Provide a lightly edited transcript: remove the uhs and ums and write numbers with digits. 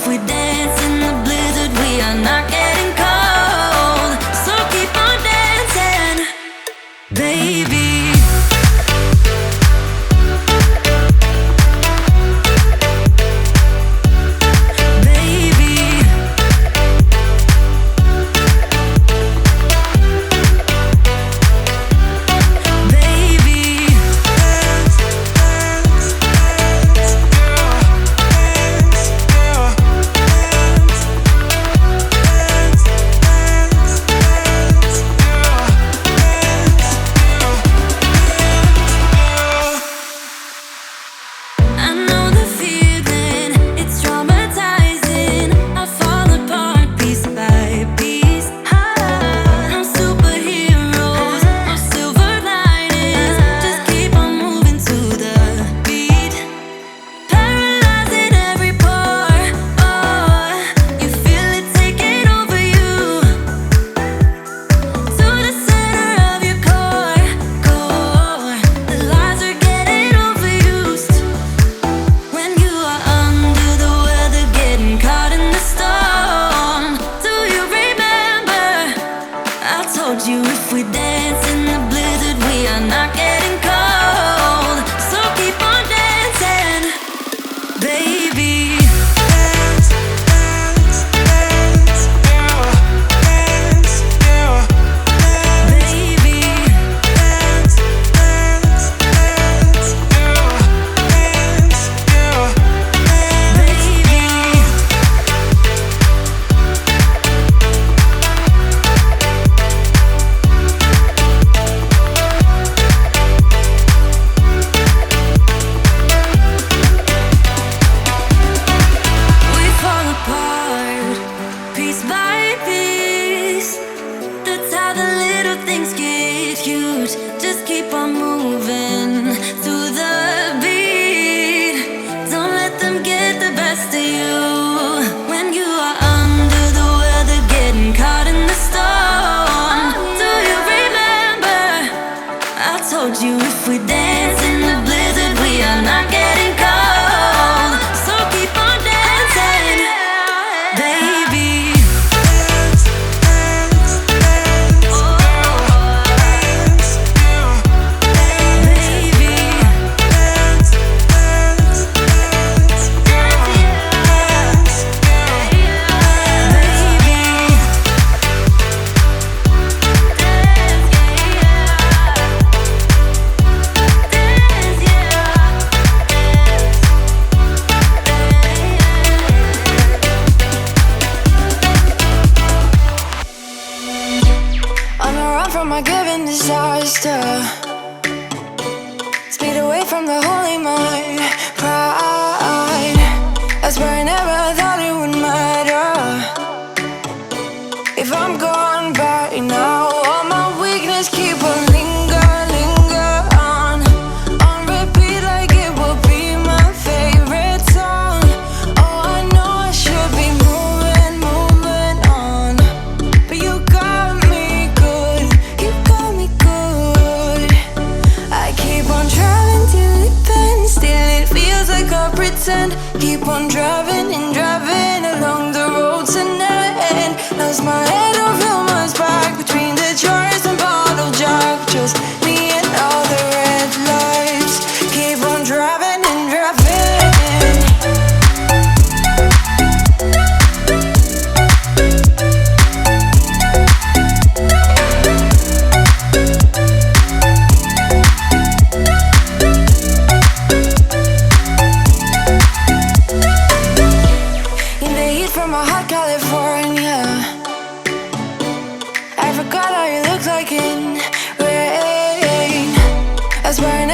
if we dance in the blizzard, we are not getting cold. So keep on dancing, baby. I know the feeling, it's traumatizing. I fall apart piece by piece. No superheroes, no silver linings. Just keep on moving to the beat. Paralyzing every pore. Oh, you feel it taking over you. To the center of your core. The lies are getting overused. When you are under the weather, getting caught in the storm. Do you remember? I told you if we dance in the blizzard, we are not getting cold. So keep on dancing, baby. Dance, dance, dance, dance, baby. Dance, dance, dance, we fall apart piece by piece. That's how the little things get huge. Just keep on moving through the beat. Don't let them get the best of you. When you are under the weather, getting caught in the storm. Do you remember? I told you if we dance in the blizzard, we are not getting cold. So keep on dancing, baby. Dance, dance, dance, baby. Dance, dance, dance, On the run from my given disaster, speed away from the holy mind. Pride, that's where I never thought it would matter. If I'm gone by now, all my weakness keep on linger on repeat like it will be my favorite song. Oh, I know I should be moving on, but you got me good, you got me good. I keep on driving till it bends, still it feels like I pretend. Keep on driving and driving along the road tonight. Lost my head over my back between the jars and bottle jack. Just me and all the red lights. Keep on driving and driving. In the heat from a hot California, I forgot how you look like in rain. I swear I